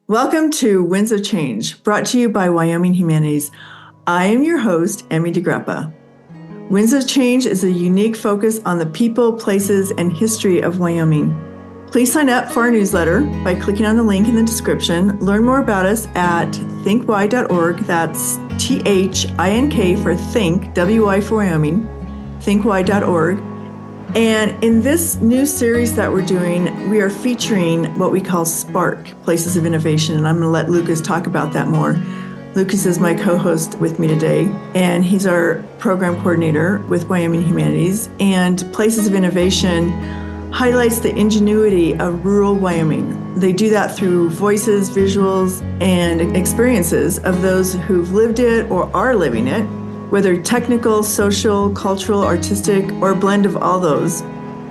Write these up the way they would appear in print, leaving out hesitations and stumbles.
Welcome to Winds of Change, brought to you by Wyoming Humanities. I am your host, Emmy DeGrappa. Winds of Change is a unique focus on the people, places, and history of Wyoming. Please sign up for our newsletter by clicking on the link in the description. Learn more about us at thinkwy.org. That's THINK for think, WY for Wyoming, thinkwy.org. And in this new series that we're doing, we are featuring what we call Spark, Places of Innovation. And I'm going to let Lucas talk about that more. Lucas is my co-host with me today, and he's our program coordinator with Wyoming Humanities. And Places of Innovation highlights the ingenuity of rural Wyoming. They do that through voices, visuals, and experiences of those who've lived it or are living it, whether technical, social, cultural, artistic, or a blend of all those.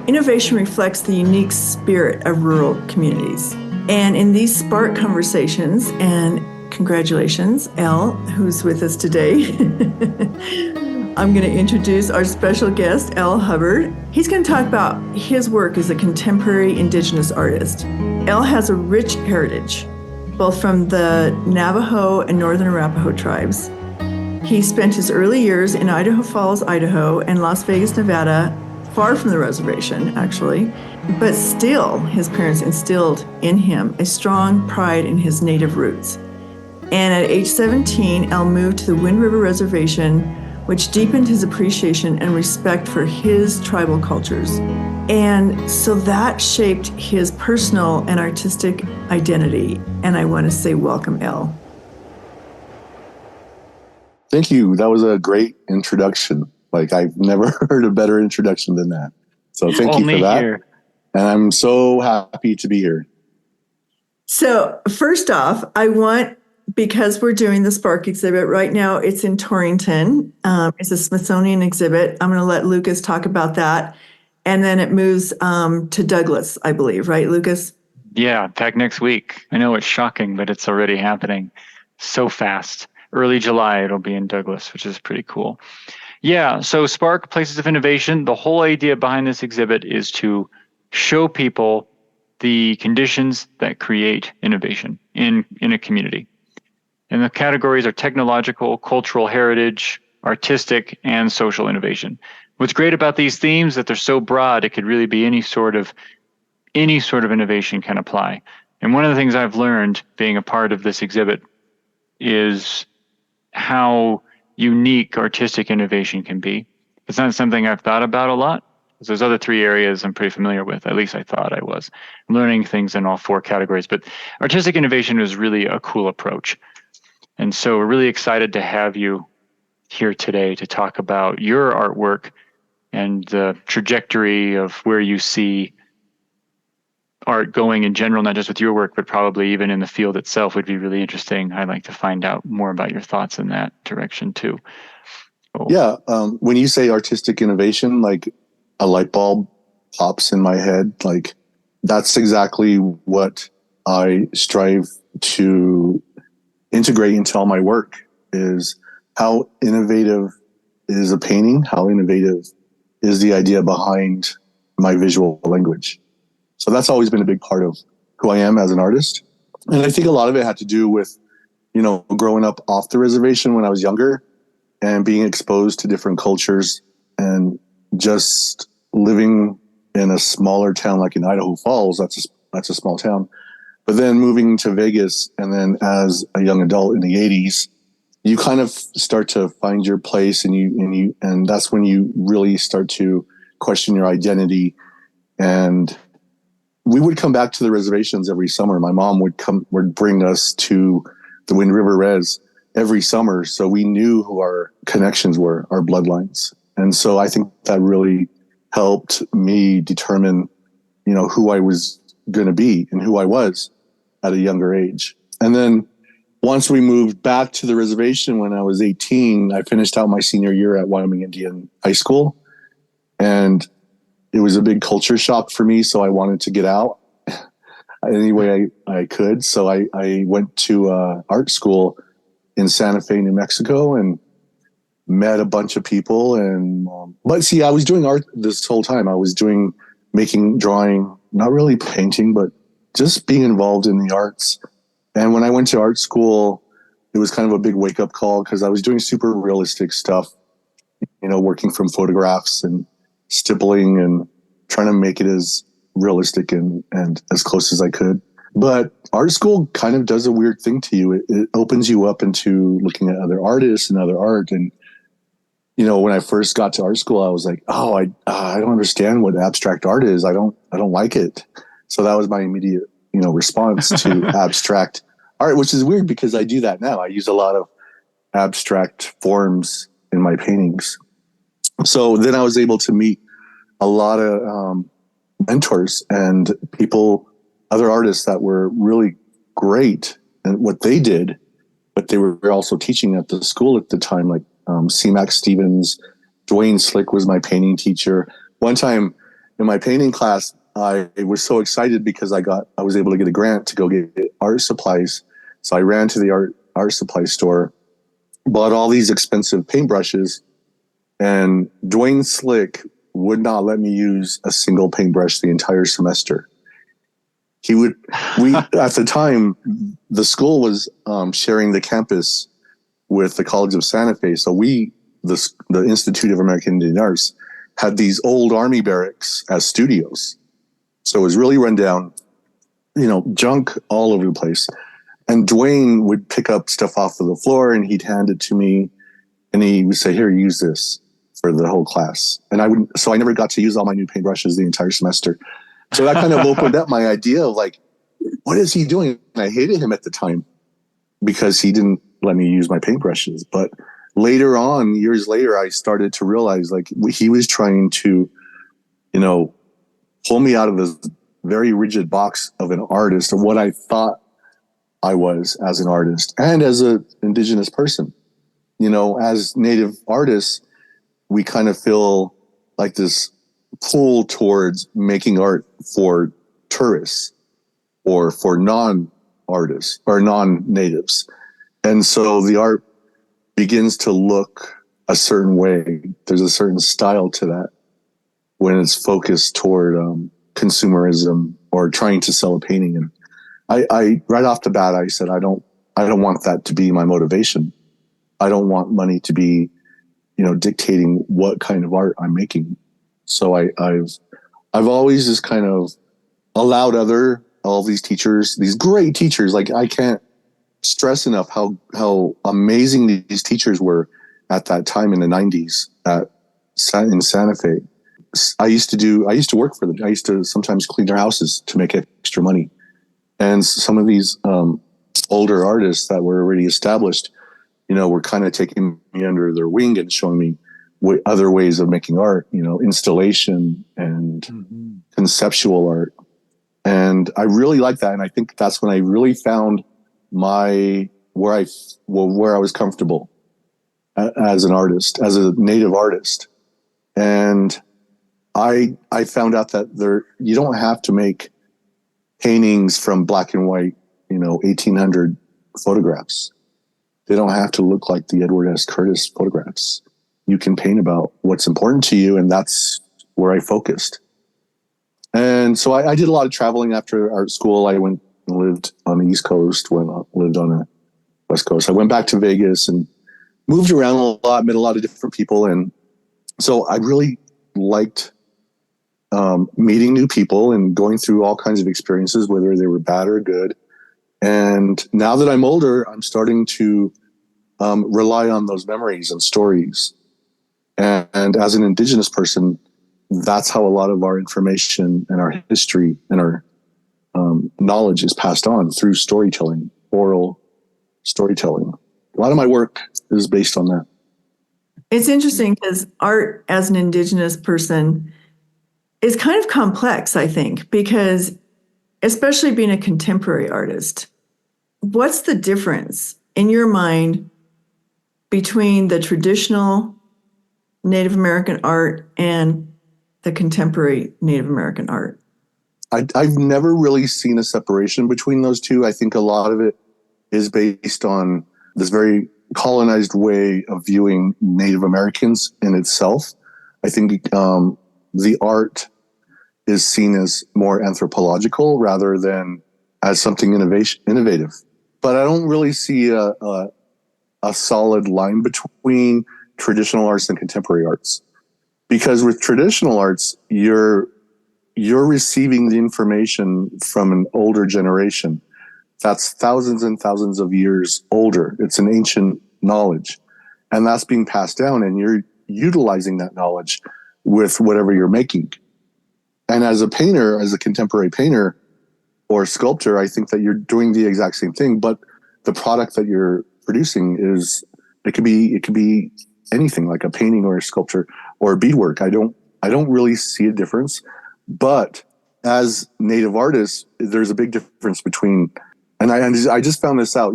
Innovation reflects the unique spirit of rural communities. And in these Spark conversations, and congratulations, Elle, who's with us today, I'm going to introduce our special guest, Elle Hubbard. He's going to talk about his work as a contemporary Indigenous artist. Elle has a rich heritage, both from the Navajo and Northern Arapaho tribes. He spent his early years in Idaho Falls, Idaho, and Las Vegas, Nevada, far from the reservation, actually. But still, his parents instilled in him a strong pride in his native roots. And at age 17, Elle moved to the Wind River Reservation, which deepened his appreciation and respect for his tribal cultures. And so that shaped his personal and artistic identity. And I want to say welcome, Elle. Thank you. That was a great introduction. Like, I've never heard a better introduction than that. So thank you for that. Here. And I'm so happy to be here. So first off, because we're doing the Spark exhibit right now, it's in Torrington. It's a Smithsonian exhibit. I'm going to let Lucas talk about that. And then it moves to Douglas, I believe, right, Lucas? Yeah, in fact, next week. I know it's shocking, but it's already happening so fast. Early July, it'll be in Douglas, which is pretty cool. Yeah, so Spark, Places of Innovation, the whole idea behind this exhibit is to show people the conditions that create innovation in a community. And the categories are technological, cultural heritage, artistic, and social innovation. What's great about these themes is that they're so broad, it could really be any sort of innovation can apply. And one of the things I've learned being a part of this exhibit is how unique artistic innovation can be. It's not something I've thought about a lot, because those other three areas I'm pretty familiar with. At least I thought I was. Learning things in all four categories. But artistic innovation is really a cool approach. And so we're really excited to have you here today to talk about your artwork and the trajectory of where you see art going in general, not just with your work, but probably even in the field itself would be really interesting. I'd like to find out more about your thoughts in that direction too. Oh. Yeah. When you say artistic innovation, like a light bulb pops in my head. Like, that's exactly what I strive to integrate into all my work, is how innovative is a painting, how innovative is the idea behind my visual language. So that's always been a big part of who I am as an artist. And I think a lot of it had to do with, growing up off the reservation when I was younger and being exposed to different cultures and just living in a smaller town like in Idaho Falls. That's a small town. But then moving to Vegas, and then as a young adult in the 80s, you kind of start to find your place, and that's when you really start to question your identity. And we would come back to the reservations every summer. My mom would bring us to the Wind River Res every summer. So we knew who our connections were, our bloodlines. And so I think that really helped me determine, who I was going to be and who I was at a younger age. And then once we moved back to the reservation when I was 18, I finished out my senior year at Wyoming Indian High School. And it was a big culture shock for me, so I wanted to get out any way I could. So I went to art school in Santa Fe, New Mexico, and met a bunch of people. But see, I was doing art this whole time. I was making, drawing, not really painting, but just being involved in the arts And when I went to art school, it was kind of a big wake up call because I was doing super realistic stuff, working from photographs and stippling and trying to make it as realistic and as close as I could. But art school kind of does a weird thing to you. It opens you up into looking at other artists and other art. And, when I first got to art school, I was like, oh, I don't understand what abstract art is. I don't like it. So that was my immediate, response to abstract art, which is weird because I do that now. I use a lot of abstract forms in my paintings. So then I was able to meet a lot of mentors and people, other artists that were really great at what they did, but they were also teaching at the school at the time, like C. Mac Stevens. Dwayne Slick was my painting teacher. One time in my painting class, I was so excited because I was able to get a grant to go get art supplies. So I ran to the art supply store, bought all these expensive paintbrushes, and Dwayne Slick would not let me use a single paintbrush the entire semester. At the time, the school was sharing the campus with the College of Santa Fe. So the Institute of American Indian Arts, had these old army barracks as studios. So it was really run down, junk all over the place. And Dwayne would pick up stuff off of the floor and he'd hand it to me and he would say, here, use this for the whole class. And I never got to use all my new paintbrushes the entire semester. So that kind of opened up my idea of like, what is he doing? And I hated him at the time because he didn't let me use my paintbrushes. But later on, years later, I started to realize like he was trying to, pull me out of this very rigid box of an artist, of what I thought I was as an artist and as an Indigenous person. As Native artists, we kind of feel like this pull towards making art for tourists or for non-artists or non-natives. And so the art begins to look a certain way. There's a certain style to that when it's focused toward consumerism or trying to sell a painting. And I right off the bat, I said, I don't want that to be my motivation. I don't want money to be, dictating what kind of art I'm making. So I've always just kind of allowed all these teachers, these great teachers, like I can't stress enough how amazing these teachers were at that time in the 90s in Santa Fe. I used to work for them. I used to sometimes clean their houses to make extra money. And some of these older artists that were already established, were kind of taking me under their wing and showing me other ways of making art, installation and conceptual art. And I really like that. And I think that's when I really found where I was comfortable as an artist, as a Native artist. And I found out that you don't have to make paintings from black and white, 1800 photographs. They don't have to look like the Edward S. Curtis photographs. You can paint about what's important to you, and that's where I focused. And so I did a lot of traveling after art school. I went and lived on the East Coast, lived on the West Coast. I went back to Vegas and moved around a lot, met a lot of different people. And so I really liked meeting new people and going through all kinds of experiences, whether they were bad or good. And now that I'm older, I'm starting to rely on those memories and stories. And as an Indigenous person, that's how a lot of our information and our history and our knowledge is passed on through storytelling, oral storytelling. A lot of my work is based on that. It's interesting because art as an Indigenous person is kind of complex, I think, because especially being a contemporary artist, what's the difference in your mind between the traditional Native American art and the contemporary Native American art? I've never really seen a separation between those two. I think a lot of it is based on this very colonized way of viewing Native Americans in itself. I think the art is seen as more anthropological rather than as something innovative. but I don't really see a solid line between traditional arts and contemporary arts. Because with traditional arts, you're receiving the information from an older generation that's thousands and thousands of years older. It's an ancient knowledge, and that's being passed down, and you're utilizing that knowledge with whatever you're making. And as a painter, as a contemporary painter or sculptor, I think that you're doing the exact same thing, but the product that you're producing is, it could be anything, like a painting or a sculpture or beadwork. I don't really see a difference. But as Native artists, there's a big difference between, and I just found this out.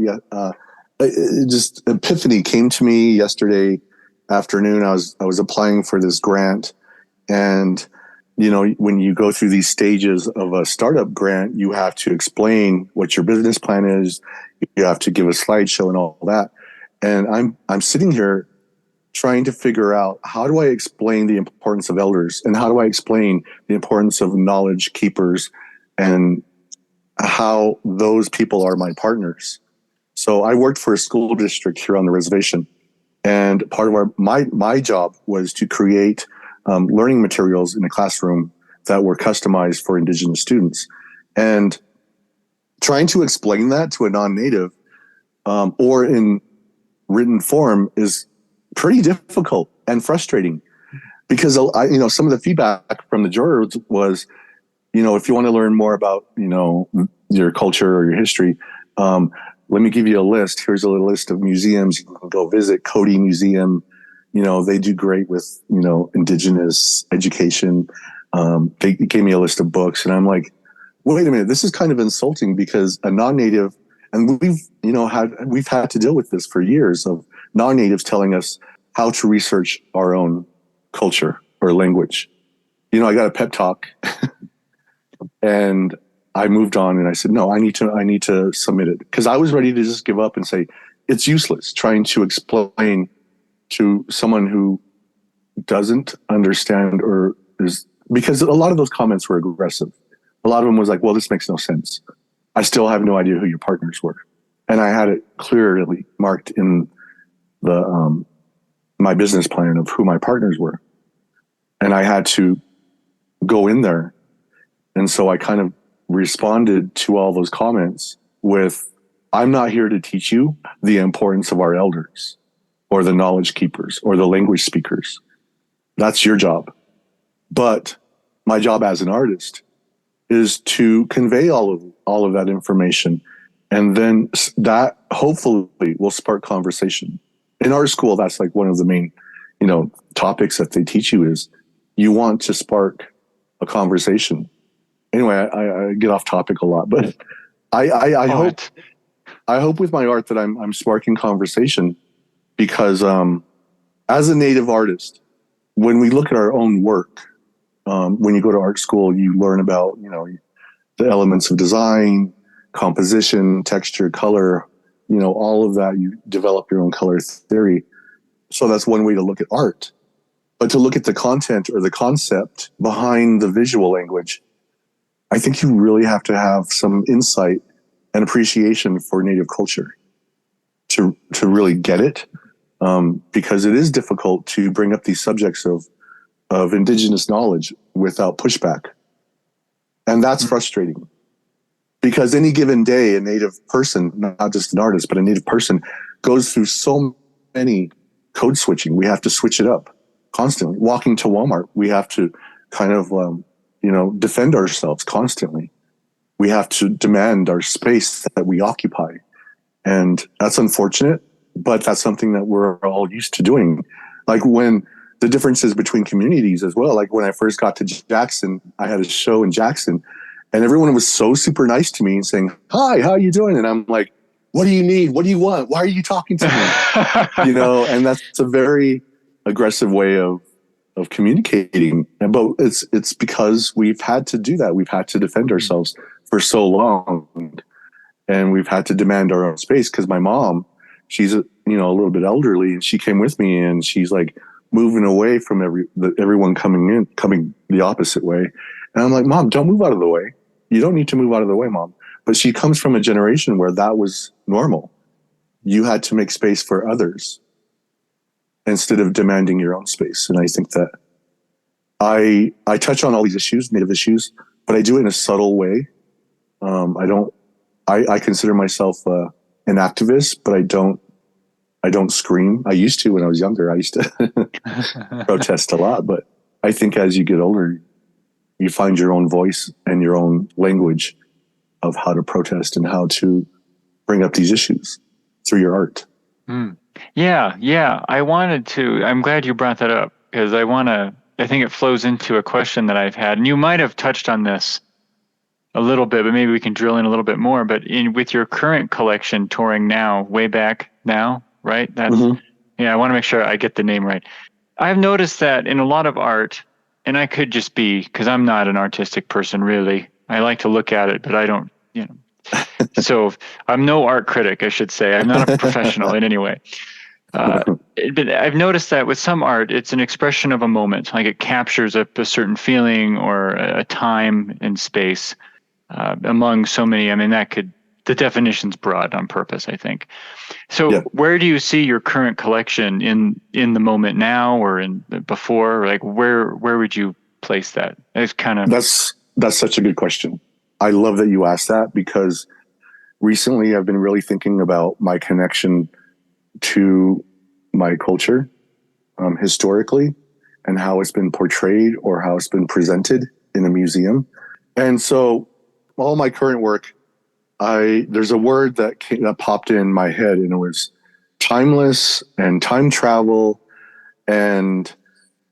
Just epiphany came to me yesterday afternoon. I was applying for this grant, and when you go through these stages of a startup grant, you have to explain what your business plan is. You have to give a slideshow and all that. And I'm sitting here trying to figure out, how do I explain the importance of elders, and how do I explain the importance of knowledge keepers, and how those people are my partners. So I worked for a school district here on the reservation, and part of my job was to create learning materials in the classroom that were customized for Indigenous students. And trying to explain that to a non-native or in written form is pretty difficult and frustrating, because some of the feedback from the jurors was, if you want to learn more about your culture or your history, let me give you a list. Here's a list of museums you can go visit. Cody Museum, they do great with Indigenous education. They gave me a list of books, and I'm like, wait a minute, this is kind of insulting, because a non-native, and we've had to deal with this for years, of non-natives telling us how to research our own culture or language. I got a pep talk and I moved on, and I said, no, I need to submit it, because I was ready to just give up and say, it's useless trying to explain to someone who doesn't understand, or is, because a lot of those comments were aggressive. A lot of them was like, well, this makes no sense. I still have no idea who your partners were. And I had it clearly marked in the my business plan of who my partners were. And I had to go in there. And so I kind of responded to all those comments with, I'm not here to teach you the importance of our elders or the knowledge keepers or the language speakers. That's your job. But my job as an artist is to convey all of that information. And then that hopefully will spark conversation. In art school, that's like one of the main, topics that they teach you, is you want to spark a conversation. Anyway, I get off topic a lot, but I hope with my art that I'm sparking conversation, because as a Native artist, when we look at our own work, when you go to art school, you learn about the elements of design, composition, texture, color, all of that. You develop your own color theory. So that's one way to look at art. But to look at the content or the concept behind the visual language, I think you really have to have some insight and appreciation for Native culture to really get it, because it is difficult to bring up these subjects of Indigenous knowledge without pushback. And that's frustrating, because any given day, a Native person, not just an artist, but a Native person, goes through so many code switching. We have to switch it up constantly. Walking to Walmart, we have to kind of, defend ourselves constantly. We have to demand our space that we occupy. And that's unfortunate, but that's something that we're all used to doing. Like when the differences between communities as well. Like when I first got to Jackson, I had a show in Jackson, and everyone was so super nice to me and saying, hi, how are you doing? And I'm like, what do you need? What do you want? Why are you talking to me? And that's a very aggressive way of communicating. But it's because we've had to do that. We've had to defend ourselves for so long, and we've had to demand our own space. Because my mom, she's a little bit elderly, and she came with me, and she's like moving away from everyone coming the opposite way. And I'm like, Mom, don't move out of the way. You don't need to move out of the way, Mom. But she comes from a generation where that was normal. You had to make space for others instead of demanding your own space. And I think that I touch on all these issues, Native issues, but I do it in a subtle way. I consider myself an activist, but I don't scream. I used to when I was younger. I used to protest a lot, but I think as you get older, you find your own voice and your own language of how to protest and how to bring up these issues through your art. Yeah. I'm glad you brought that up, because I think it flows into a question that I've had, and you might have touched on this a little bit, but maybe we can drill in a little bit more. But with your current collection touring now, way back now, right? That's I want to make sure I get the name right. I've noticed that in a lot of art, and I could just be, because I'm not an artistic person really. I like to look at it, but I don't, so I'm no art critic, I should say. I'm not a professional in any way. But I've noticed that with some art, it's an expression of a moment, like it captures a certain feeling or a time and space among so many. I mean, the definition's broad on purpose, I think. So where do you see your current collection in the moment now or in before? Like where would you place that? It's kind of... That's such a good question. I love that you asked that, because recently I've been really thinking about my connection to my culture historically, and how it's been portrayed or how it's been presented in a museum. And so all my current work, there's a word that popped in my head, and it was timeless and time travel. And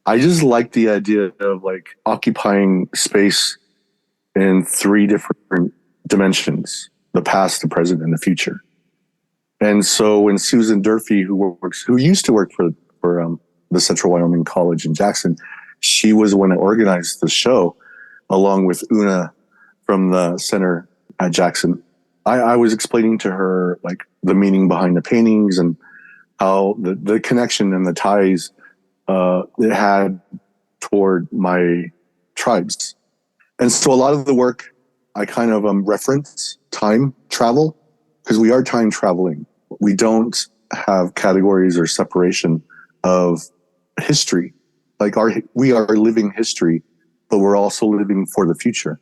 I just like the idea of like occupying space in 3 different dimensions: the past, the present, and the future. And so when Susan Durfee, who used to work for the Central Wyoming College in Jackson, she was the one that organized the show, along with Una from the center at Jackson. I was explaining to her like the meaning behind the paintings and how the connection and the ties it had toward my tribes. And so a lot of the work, I kind of reference time travel, because we are time traveling. We don't have categories or separation of history. Like we are living history, but we're also living for the future.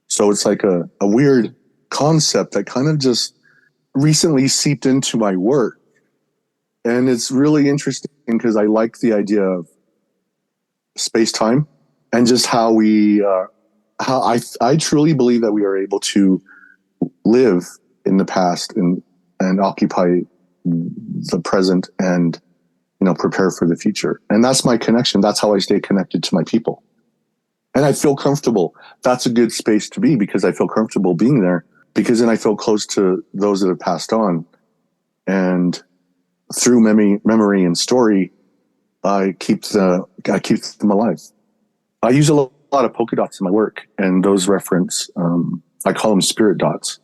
So it's like a weird concept that kind of just recently seeped into my work. And it's really interesting because I like the idea of space-time and just how I truly believe that we are able to live in the past and occupy the present and, prepare for the future. And that's my connection. That's how I stay connected to my people. And I feel comfortable. That's a good space to be, because I feel comfortable being there, because then I feel close to those that have passed on. And through memory and story, I keep them alive. I use a lot of polka dots in my work, and those reference, I call them spirit dots,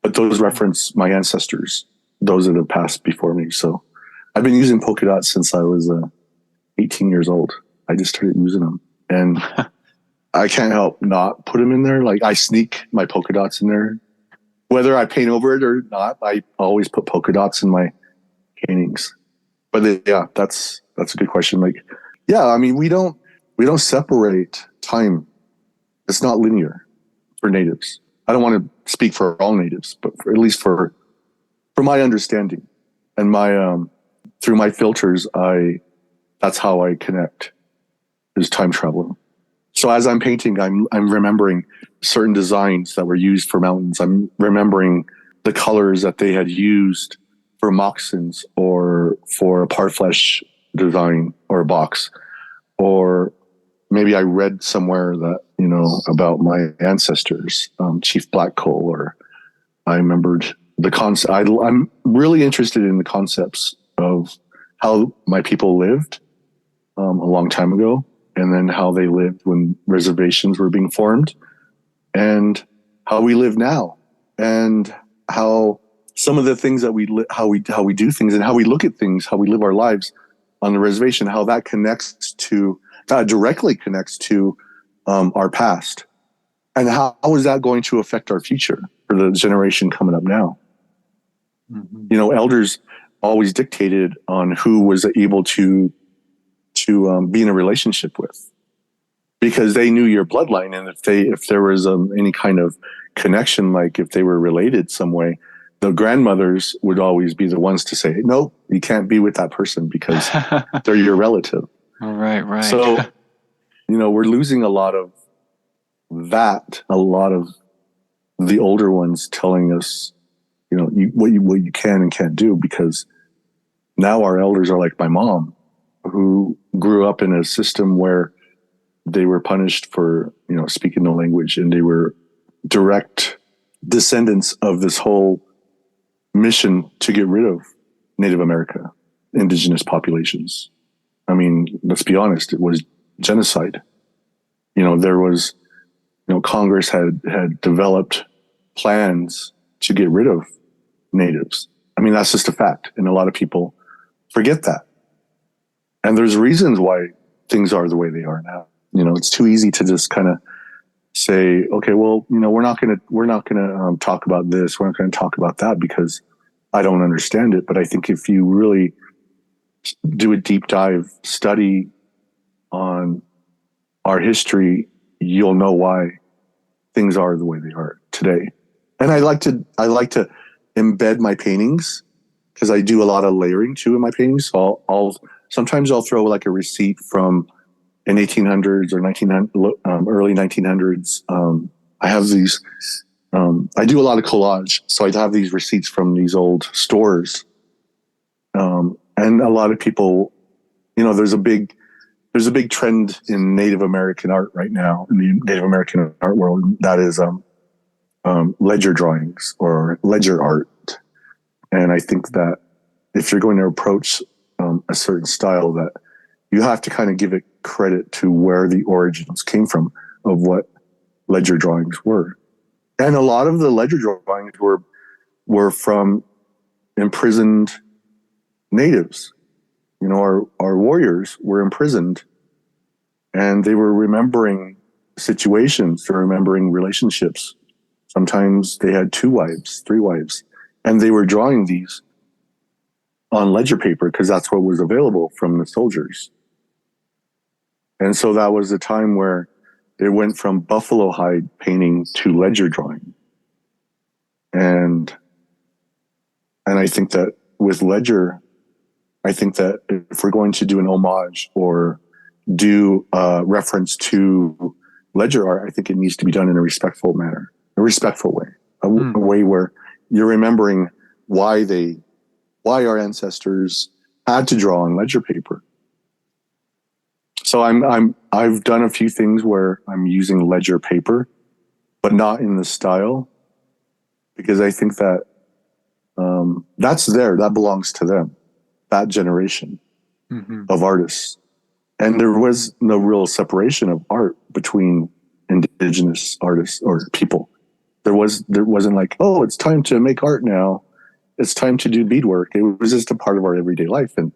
but those reference my ancestors, those that have passed before me. So I've been using polka dots since I was 18 years old. I just started using them, and I can't help not put them in there. Like I sneak my polka dots in there, whether I paint over it or not. I always put polka dots in my paintings. But that's a good question. Like, I mean, we don't separate time. It's not linear for natives. I don't want to speak for all natives, but at least for my understanding and my through my filters, that's how I connect, is time traveling. So as I'm painting, I'm remembering certain designs that were used for mountains. I'm remembering the colors that they had used for moccasins or for a parfleche design or a box. Or maybe I read somewhere that, about my ancestors, Chief Black Coal, or I remembered the concept. I'm really interested in the concepts of how my people lived a long time ago, and then how they lived when reservations were being formed, and how we live now, and how some of the things that how we do things and how we look at things, how we live our lives on the reservation, how that directly connects to our past, and how is that going to affect our future? for the generation coming up now. You know, elders always dictated on who was able to be in a relationship with, because they knew your bloodline, and if there was any kind of connection, like if they were related some way, the grandmothers would always be the ones to say, "Nope, you can't be with that person because they're your relative." Right. So, you know, we're losing a lot of that. A lot of the older ones telling us, you know, what you can and can't do, because now our elders are like my mom, who grew up in a system where they were punished for, you know, speaking the language, and they were direct descendants of this whole mission to get rid of Native America, indigenous populations. I mean, let's be honest, it was genocide. You know, there was, you know, Congress had developed plans to get rid of natives. I mean, that's just a fact. And a lot of people forget that. And there's reasons why things are the way they are now. You know, it's too easy to just kind of say, okay, well, you know, we're not going to talk about this. We're not going to talk about that because I don't understand it. But I think if you really do a deep dive study on our history, you'll know why things are the way they are today. And I like to embed my paintings, because I do a lot of layering too in my paintings. So sometimes I'll throw like a receipt from in 1800s or early 1900s. I have these. I do a lot of collage, so I'd have these receipts from these old stores. And a lot of people, you know, there's a big trend in Native American art right now, in the Native American art world, that is ledger drawings or ledger art. And I think that if you're going to approach a certain style, that you have to kind of give it credit to where the origins came from of what ledger drawings were. And a lot of the ledger drawings were from imprisoned natives. You know, our warriors were imprisoned, and they were remembering situations, they're remembering relationships. Sometimes they had 2 wives, 3 wives, and they were drawing these on ledger paper because that's what was available from the soldiers. And so that was a time where it went from buffalo hide painting to ledger drawing. And I think that with ledger, I think that if we're going to do an homage or do a reference to ledger art, I think it needs to be done in a respectful manner, a respectful way, a way where you're remembering why our ancestors had to draw on ledger paper. So I've done a few things where I'm using ledger paper, but not in the style, because I think that that belongs to them, that generation of artists. And there was no real separation of art between indigenous artists or people. There wasn't like, oh, it's time to make art now. It's time to do beadwork. It was just a part of our everyday life. And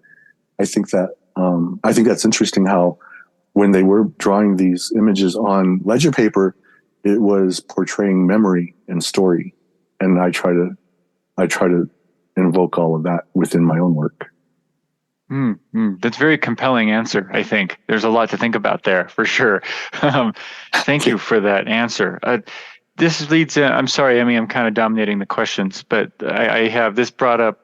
I think that's interesting how when they were drawing these images on ledger paper, it was portraying memory and story. And I try to invoke all of that within my own work. That's a very compelling answer. I think there's a lot to think about there for sure. Thank you for that answer. This leads. I'm sorry, Emmy. I'm kind of dominating the questions, but I have this brought up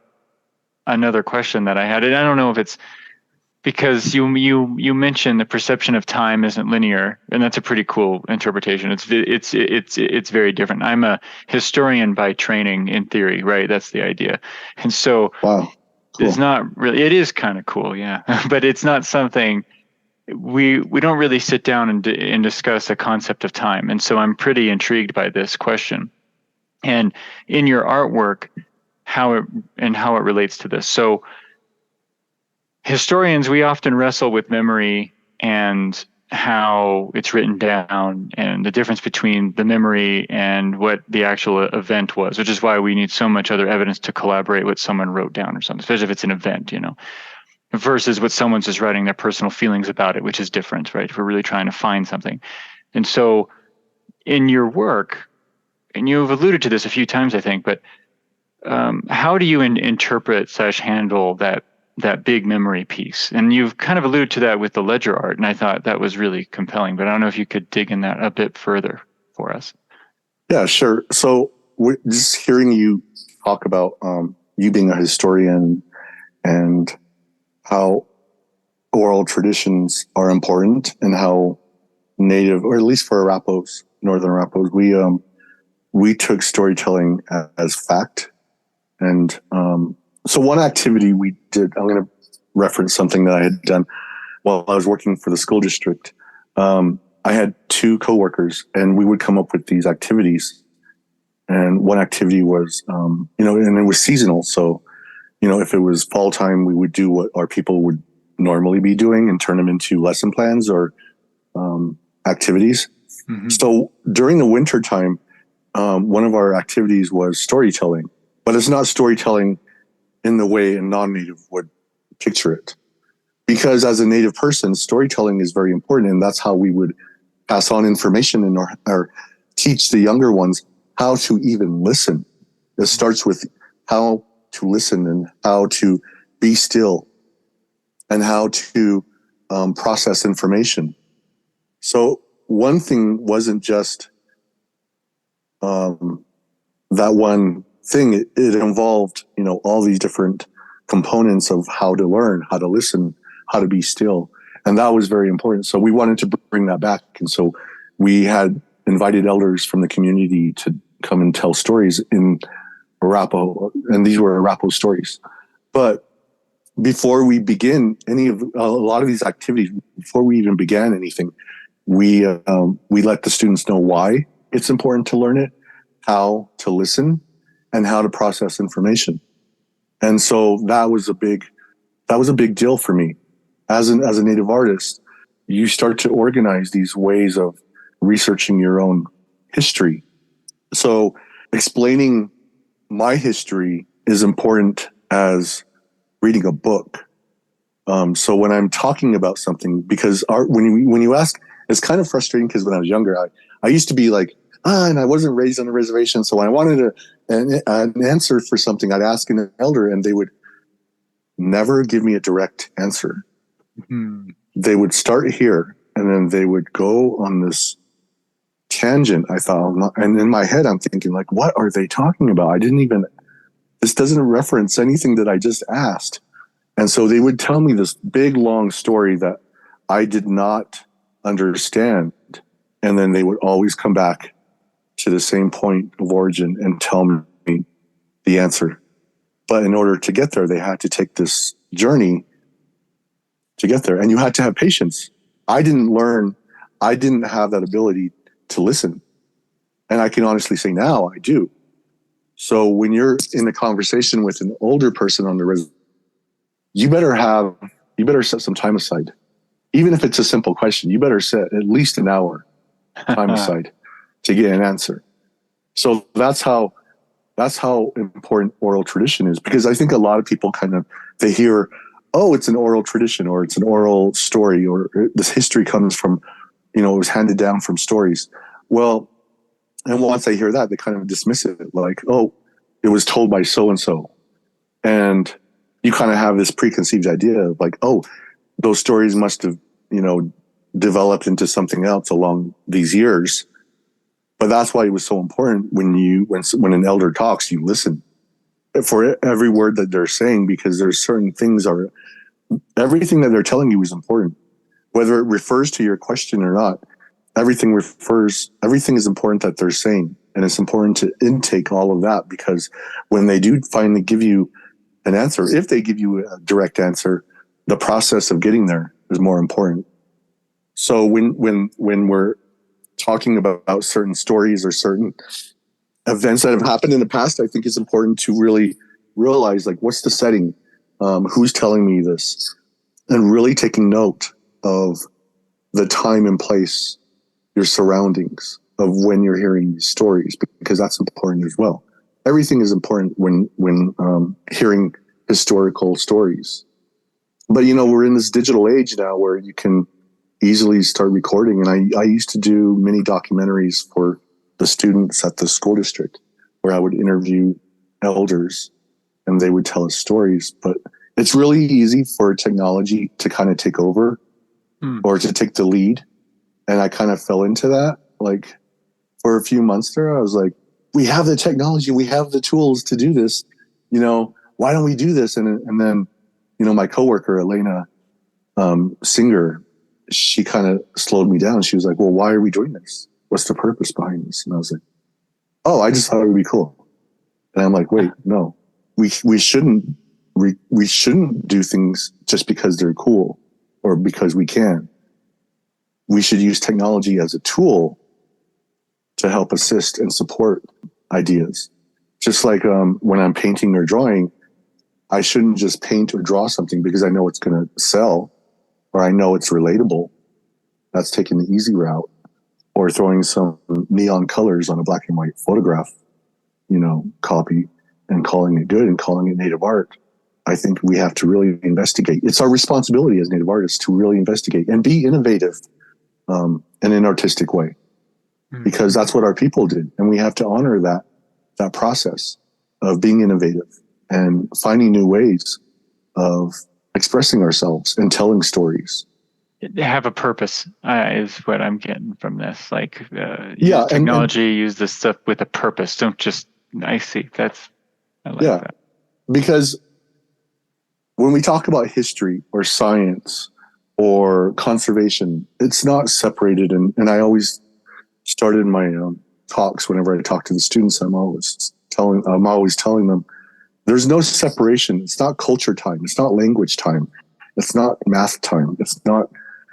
another question that I had, and I don't know if it's because you mentioned the perception of time isn't linear, and that's a pretty cool interpretation. It's very different. I'm a historian by training, in theory, right? That's the idea, and so wow. Cool. It's not really. It is kind of cool, yeah, but it's not something we don't really sit down and discuss a concept of time. And so I'm pretty intrigued by this question, and in your artwork, how it relates to this. So historians, we often wrestle with memory and how it's written down and the difference between the memory and what the actual event was, which is why we need so much other evidence to collaborate what someone wrote down or something, especially if it's an event, you know, versus what someone's just writing their personal feelings about it, which is different, right? If we're really trying to find something. And so in your work, and you've alluded to this a few times, I think, but how do you interpret / handle that big memory piece? And you've kind of alluded to that with the ledger art, and I thought that was really compelling, but I don't know if you could dig in that a bit further for us. Yeah, sure. So just hearing you talk about you being a historian and how oral traditions are important, and how Native, or at least for Arapahos, Northern Arapahos, we took storytelling as fact. And so one activity we did, I'm going to reference something that I had done while I was working for the school district. I had 2 coworkers, and we would come up with these activities. And one activity was, and it was seasonal. So, if it was fall time, we would do what our people would normally be doing and turn them into lesson plans or activities. Mm-hmm. So during the winter time, one of our activities was storytelling, but it's not storytelling in the way a non-native would picture it. Because as a native person, storytelling is very important, and that's how we would pass on information and or teach the younger ones how to even listen. It starts with how to listen and how to be still and how to process information. So one thing wasn't just that one thing. It involved, all these different components of how to learn, how to listen, how to be still. And that was very important. So we wanted to bring that back. And so we had invited elders from the community to come and tell stories in Arapaho. And these were Arapaho stories. But before we begin a lot of these activities, before we even began anything, we let the students know why it's important to learn it, how to listen, and how to process information. And so that was a big deal for me. As a native artist, you start to organize these ways of researching your own history. So explaining my history is important as reading a book. So when I'm talking about something, because when you ask, it's kind of frustrating, because when I was younger, I used to be like, and I wasn't raised on a reservation. So when I wanted an answer for something, I'd ask an elder, and they would never give me a direct answer. Mm-hmm. They would start here, and then they would go on this tangent. I thought, and in my head, I'm thinking, like, what are they talking about? This doesn't reference anything that I just asked. And so they would tell me this big, long story that I did not understand. And then they would always come back to the same point of origin and tell me the answer. But in order to get there, they had to take this journey to get there. And you had to have patience. I didn't have that ability to listen. And I can honestly say now I do. So when you're in a conversation with an older person on the reservation, you better set some time aside. Even if it's a simple question, you better set at least an hour time aside to get an answer. So that's how important oral tradition is, because I think a lot of people they hear, oh, it's an oral tradition, or it's an oral story, or this history comes from, it was handed down from stories. Well, and once they hear that, they kind of dismiss it, like, oh, it was told by so-and-so. And you kind of have this preconceived idea of like, oh, those stories must have, developed into something else along these years. But that's why it was so important when an elder talks, you listen for every word that they're saying, because there's certain things everything that they're telling you is important, whether it refers to your question or not. Everything is important that they're saying. And it's important to intake all of that, because when they do finally give you an answer, if they give you a direct answer, the process of getting there is more important. So when we're talking about certain stories or certain events that have happened in the past, I think it's important to really realize, like, what's the setting? Who's telling me this? And really taking note of the time and place, your surroundings of when you're hearing these stories, because that's important as well. Everything is important when hearing historical stories. But, we're in this digital age now where you can easily start recording. And I used to do mini documentaries for the students at the school district, where I would interview elders and they would tell us stories. But it's really easy for technology to kind of take over or to take the lead. And I kind of fell into that. Like for a few months there, I was like, we have the technology, we have the tools to do this. You know, why don't we do this? And then, you know, my coworker, Elena Singer, she kind of slowed me down. She was like, well, why are we doing this? What's the purpose behind this? And I was like, oh, I just thought it would be cool. And I'm like, wait, no, we shouldn't do things just because they're cool or because we can. We should use technology as a tool to help assist and support ideas. Just like when I'm painting or drawing, I shouldn't just paint or draw something because I know it's going to sell or I know it's relatable. That's taking the easy route. Or throwing some neon colors on a black and white photograph, you know, copy and calling it good and calling it native art. I think we have to really investigate. It's our responsibility as native artists to really investigate and be innovative in an artistic way, because that's what our people did. And we have to honor that process of being innovative and finding new ways of expressing ourselves and telling stories. Have a purpose is what I'm getting from this. Like, yeah, use technology, use this stuff with a purpose. Don't just, I see. I like that. Because when we talk about history or science or conservation, it's not separated. And I always started my talks whenever I talk to the students. I'm always telling them, there's no separation. It's not culture time. It's not language time. It's not math time. It's not,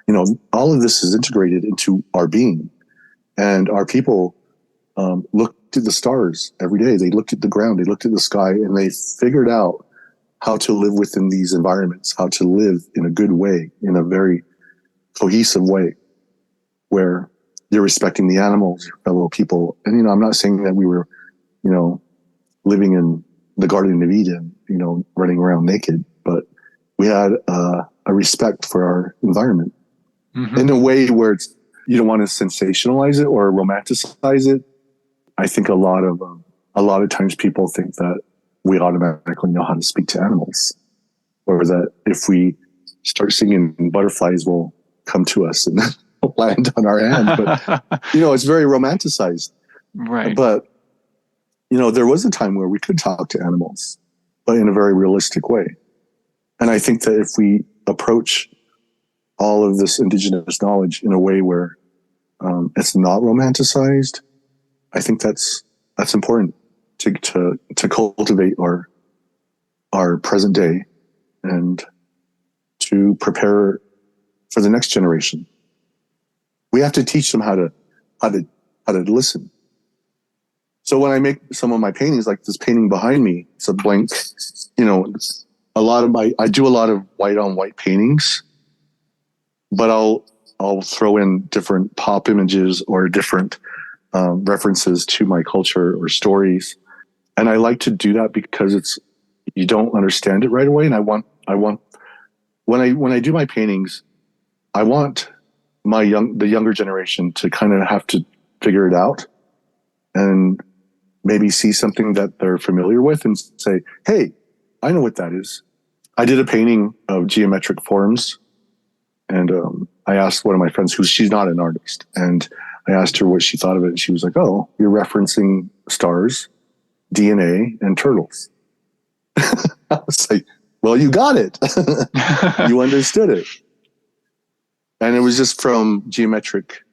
you know, all of this is integrated into our being. And our people looked at the stars every day. They looked at the ground. They looked at the sky, and they figured out how to live within these environments, how to live in a good way, in a very cohesive way, where you're respecting the animals, your fellow people. And, you know, I'm not saying that we were, you know, living in the Garden of Eden, you know, running around naked, but we had a respect for our environment in a way where you don't want to sensationalize it or romanticize it. I think a lot of times people think that we automatically know how to speak to animals, or that if we start singing, butterflies will come to us and land on our hands. But, you know, it's very romanticized. Right. But, you know, there was a time where we could talk to animals, but in a very realistic way. And I think that if we approach all of this indigenous knowledge in a way where it's not romanticized, I think that's important to cultivate our present day and to prepare for the next generation. We have to teach them how to listen. So when I make some of my paintings, like this painting behind me, it's a blank, you know, I do a lot of white on white paintings, but I'll throw in different pop images or different references to my culture or stories. And I like to do that because you don't understand it right away. And I want when I do my paintings, I want the younger generation to kind of have to figure it out and maybe see something that they're familiar with and say, hey, I know what that is. I did a painting of geometric forms, and I asked one of my friends, she's not an artist, and I asked her what she thought of it, and she was like, oh, you're referencing stars, DNA, and turtles. I was like, well, you got it. You understood it. And it was just from geometric,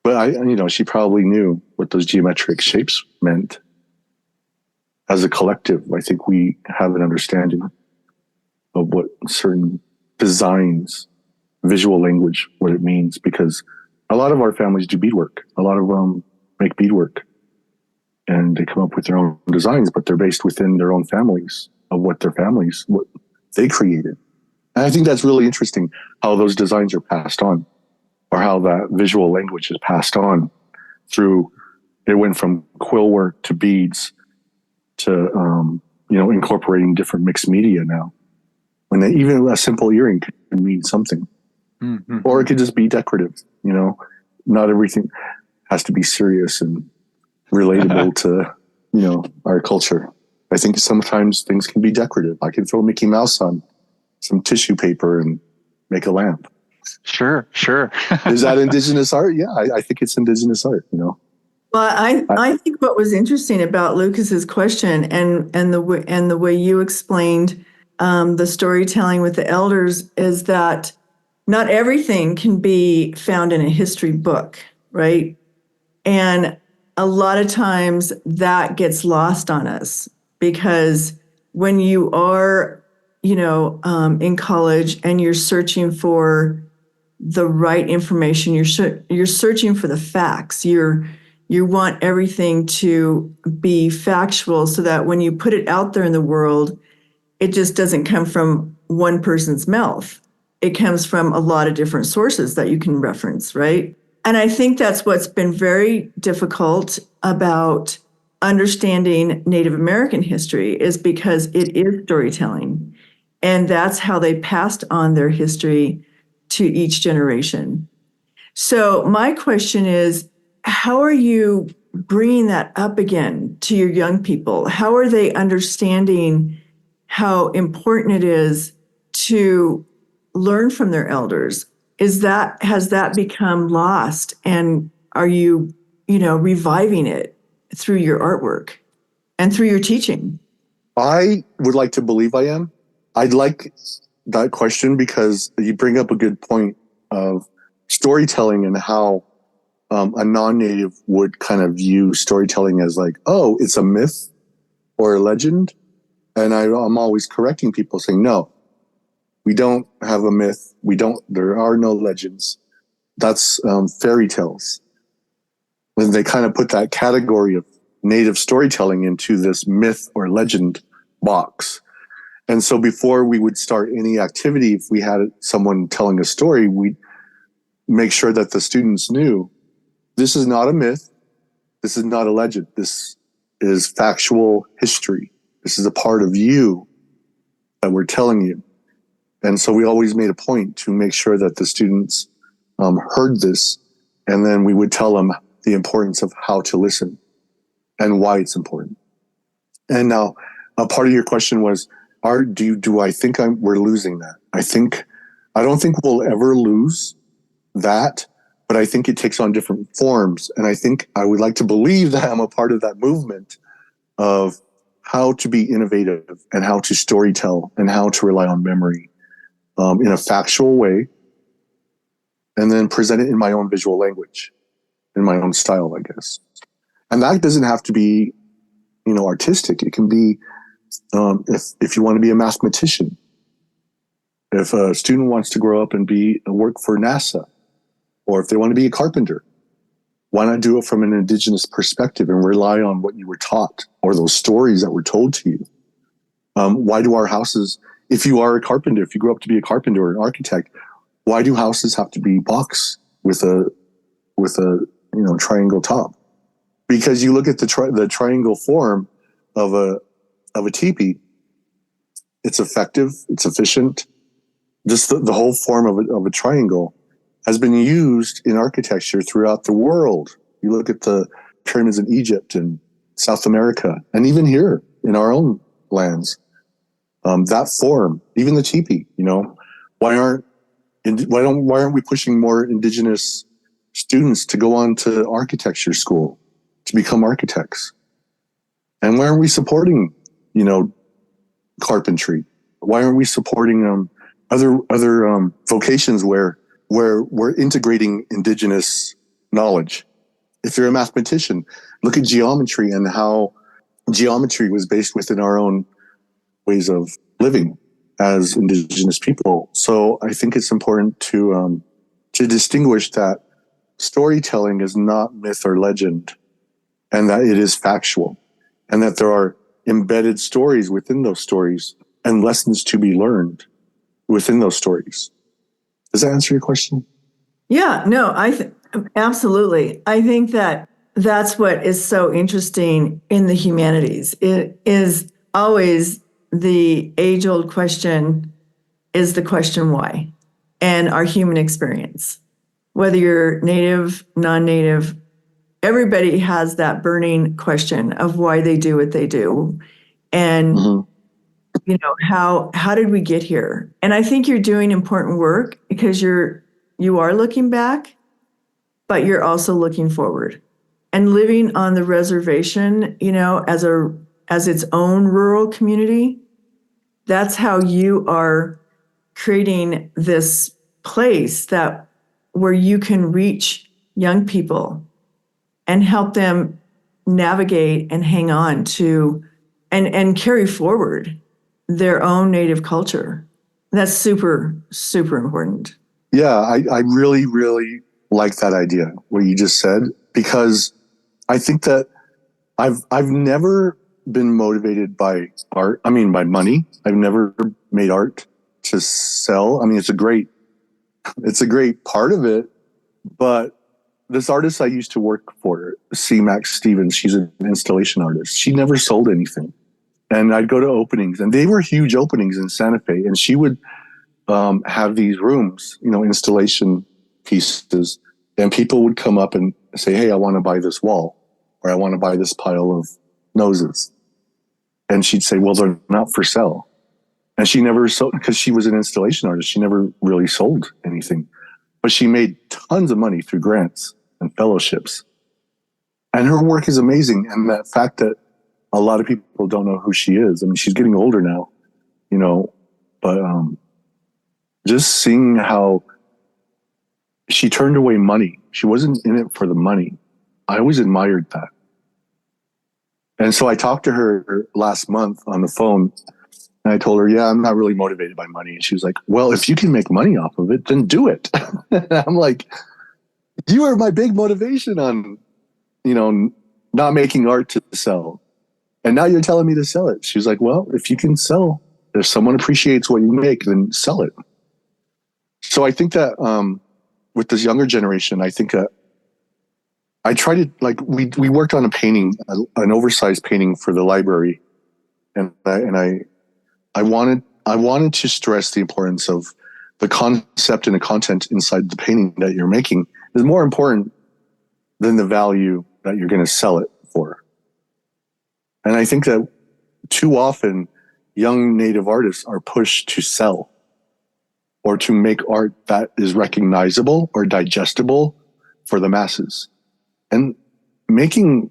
but she probably knew what those geometric shapes meant. As a collective, I think we have an understanding of what certain designs, visual language, what it means, because a lot of our families do beadwork. A lot of them make beadwork, and they come up with their own designs, but they're based within their own families of what they created. And I think that's really interesting how those designs are passed on, or how that visual language is passed on through. It went from quill work to beads to incorporating different mixed media now. When even a simple earring can mean something, or it could just be decorative. You know, not everything has to be serious and relatable to, our culture. I think sometimes things can be decorative. I can throw Mickey Mouse on some tissue paper and make a lamp. Sure. Is that Indigenous art? Yeah, I think it's Indigenous art, Well, I think what was interesting about Lucas's question and the way you explained the storytelling with the elders is that not everything can be found in a history book, right? And a lot of times that gets lost on us because when you are, in college and you're searching for the right information, you're searching for the facts. You want everything to be factual so that when you put it out there in the world, it just doesn't come from one person's mouth. It comes from a lot of different sources that you can reference, right? And I think that's what's been very difficult about understanding Native American history is because it is storytelling. And that's how they passed on their history to each generation. So my question is, how are you bringing that up again to your young people? How are they understanding how important it is to learn from their elders? Has that become lost? And are you, reviving it through your artwork and through your teaching? I would like to believe I am. I'd like that question because you bring up a good point of storytelling and how a non-native would kind of view storytelling as like, oh, it's a myth or a legend. And I'm always correcting people saying, no, we don't have a myth. There are no legends. That's fairy tales. And they kind of put that category of native storytelling into this myth or legend box. And so before we would start any activity, if we had someone telling a story, we'd make sure that the students knew this is not a myth. This is not a legend. This is factual history. This is a part of you that we're telling you. And so we always made a point to make sure that the students heard this. And then we would tell them the importance of how to listen and why it's important. And now a part of your question was, do I think we're losing that? I don't think we'll ever lose that, but I think it takes on different forms. And I think I would like to believe that I'm a part of that movement of how to be innovative and how to storytell and how to rely on memory in a factual way, and then present it in my own visual language, in my own style, I guess. And that doesn't have to be, artistic. It can be if you want to be a mathematician, if a student wants to grow up and work for NASA, or if they want to be a carpenter, why not do it from an Indigenous perspective and rely on what you were taught or those stories that were told to you? Why do our houses, if you are a carpenter, if you grew up to be a carpenter or an architect, why do houses have to be box with a triangle top? Because you look at the triangle form of a teepee, it's effective, it's efficient. Just the whole form of a triangle has been used in architecture throughout the world. You look at the pyramids in Egypt and South America, and even here in our own lands. That form, even the teepee, why aren't we pushing more Indigenous students to go on to architecture school to become architects? And why aren't we supporting, carpentry? Why aren't we supporting other vocations where we're integrating Indigenous knowledge? If you're a mathematician, look at geometry and how geometry was based within our own ways of living as Indigenous people. So I think it's important to distinguish that storytelling is not myth or legend, and that it is factual, and that there are embedded stories within those stories and lessons to be learned within those stories. Does that answer your question? Yeah, no, absolutely. I think that that's what is so interesting in the humanities. It is always the age-old question is the question why, and our human experience. Whether you're native, non-native, everybody has that burning question of why they do what they do. And, you know, how did we get here? And I think you're doing important work because you are looking back, but you're also looking forward. And living on the reservation, you know, as its own rural community, that's how you are creating this place where you can reach young people and help them navigate and hang on to and carry forward their own native culture. That's super, super important. Yeah, I really, really like that idea, what you just said, because I think that I've never been motivated by art. I mean, by money. I've never made art to sell. I mean, it's a great part of it, but this artist I used to work for, C. Max Stevens, she's an installation artist. She never sold anything. And I'd go to openings, and they were huge openings in Santa Fe. And she would have these rooms, you know, installation pieces. And people would come up and say, hey, I want to buy this wall, or I want to buy this pile of noses. And she'd say, well, they're not for sale. And she never sold, because she was an installation artist. She never really sold anything. But she made tons of money through grants and fellowships. And her work is amazing. And that fact that a lot of people don't know who she is. I mean, she's getting older now, you know, but just seeing how she turned away money. She wasn't in it for the money. I always admired that. And so I talked to her last month on the phone, and I told her, yeah, I'm not really motivated by money. And she was like, well, if you can make money off of it, then do it. I'm like, you are my big motivation on, you know, not making art to sell. And now you're telling me to sell it. She was like, well, if you can sell, if someone appreciates what you make, then sell it. So I think that with this younger generation, I think I tried to, like, we worked on a painting, an oversized painting for the library. And I wanted to stress the importance of the concept and the content inside the painting that you're making is more important than the value that you're going to sell it for. And I think that too often young native artists are pushed to sell or to make art that is recognizable or digestible for the masses. And making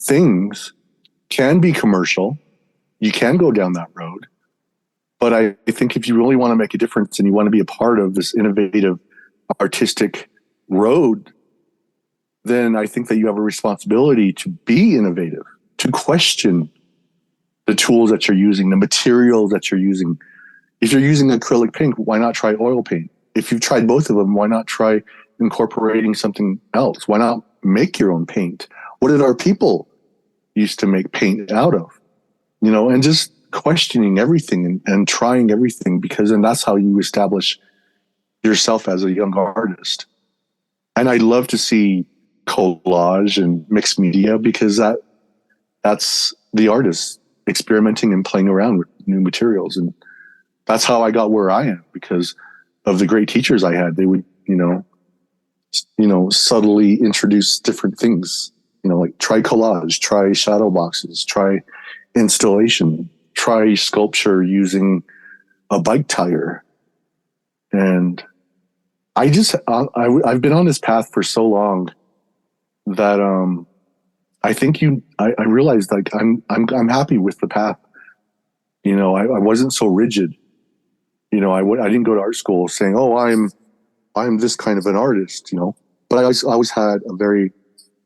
things can be commercial. You can go down that road. But I think if you really want to make a difference and you want to be a part of this innovative artistic road, then I think that you have a responsibility to be innovative, to question the tools that you're using, the materials that you're using. If you're using acrylic paint, why not try oil paint? If you've tried both of them, why not try incorporating something else? Why not make your own paint? What did our people used to make paint out of? You know, and just questioning everything and trying everything, because then that's how you establish yourself as a young artist. And I love to see collage and mixed media, because that's the artist experimenting and playing around with new materials. And that's how I got where I am, because of the great teachers I had. They would, you know, subtly introduce different things, you know, like try collage, try shadow boxes, try installation, try sculpture using a bike tire. And I've been on this path for so long that I think I realized, like, I'm happy with the path. You know, I wasn't so rigid. You know, I didn't go to art school saying, oh, I'm this kind of an artist, you know, but I always had a very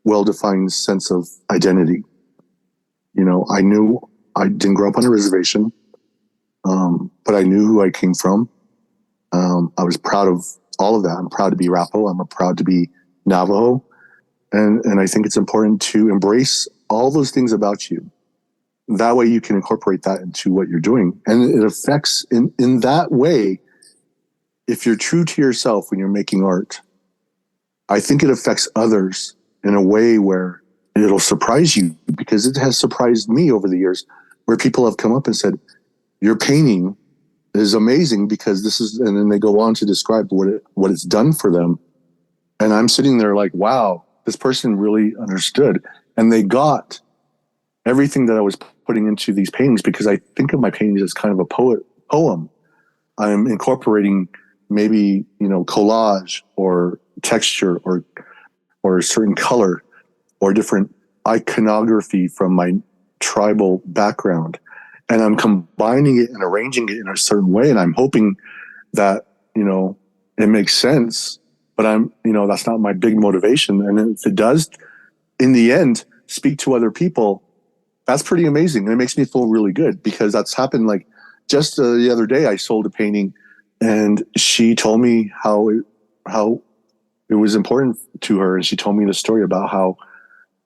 well-defined sense of identity. You know, I knew I didn't grow up on a reservation, but I knew who I came from. I was proud of all of that. I'm proud to be Arapaho. I'm proud to be Navajo. And I think it's important to embrace all those things about you. That way you can incorporate that into what you're doing. And it affects in that way, if you're true to yourself when you're making art, I think it affects others in a way where it'll surprise you, because it has surprised me over the years, where people have come up and said, your painting is amazing because this is, and then they go on to describe what it's done for them. And I'm sitting there like, wow, this person really understood, and they got everything that I was putting into these paintings, because I think of my paintings as kind of a poem. I'm incorporating maybe, collage or texture or a certain color or different iconography from my tribal background. And I'm combining it and arranging it in a certain way. And I'm hoping that, it makes sense, but that's not my big motivation. And if it does, in the end, speak to other people, that's pretty amazing. And it makes me feel really good, because that's happened. Like just the other day, I sold a painting, and she told me how it was important to her. And she told me the story about how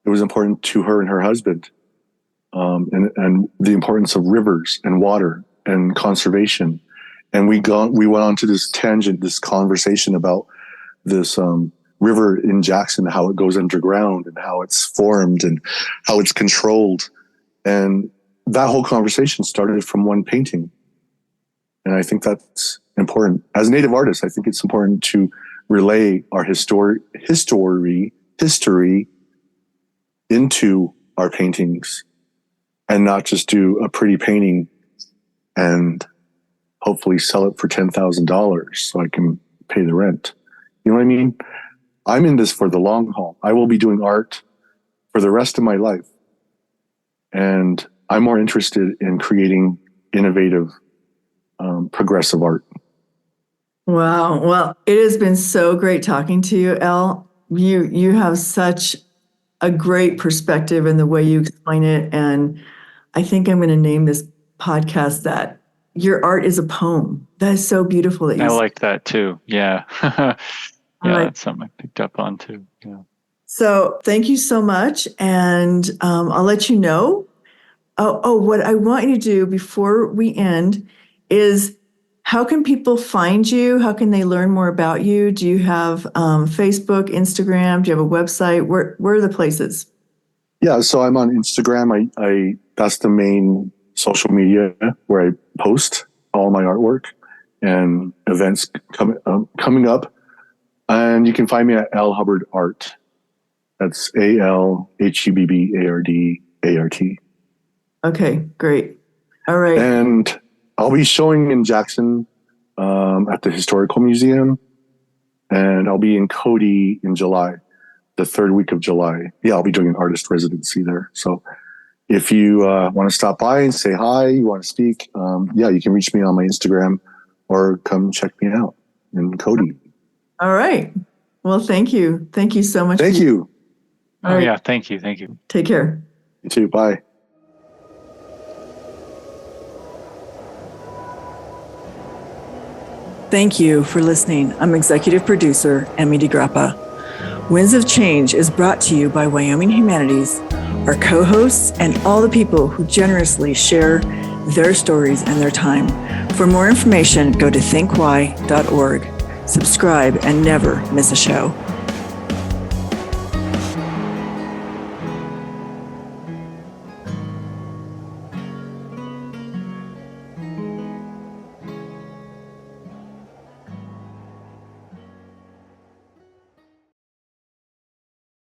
it was important to her and her husband, and the importance of rivers and water and conservation. And we went on to this tangent, this conversation about this river in Jackson, how it goes underground and how it's formed and how it's controlled. And that whole conversation started from one painting. And I think that's important. As a Native artist, I think it's important to relay our history into our paintings, and not just do a pretty painting and hopefully sell it for $10,000 so I can pay the rent. You know what I mean? I'm in this for the long haul. I will be doing art for the rest of my life. And I'm more interested in creating innovative, progressive art. Wow. Well, it has been so great talking to you, Elle. You have such a great perspective in the way you explain it. And I think I'm going to name this podcast that your art is a poem. That is so beautiful. I like that too. Yeah. Yeah, that's something I picked up on too. Yeah. So thank you so much. And I'll let you know. What I want you to do before we end is, how can people find you? How can they learn more about you? Do you have Facebook, Instagram? Do you have a website? Where are the places? Yeah, so I'm on Instagram. I that's the main social media where I post all my artwork and events coming up. And you can find me at L Hubbard Art. That's ALHUBBARDART. Okay, great. All right. And I'll be showing in Jackson at the Historical Museum, and I'll be in Cody in July, the third week of July. Yeah, I'll be doing an artist residency there. So if you want to stop by and say hi, you want to speak, you can reach me on my Instagram or come check me out in Cody. All right. Well, thank you. Thank you so much. Thank you. Oh, yeah. Thank you. Thank you. Take care. You too. Bye. Thank you for listening. I'm executive producer, Emmy DeGrappa. Winds of Change is brought to you by Wyoming Humanities, our co-hosts, and all the people who generously share their stories and their time. For more information, go to thinkwhy.org. Subscribe and never miss a show.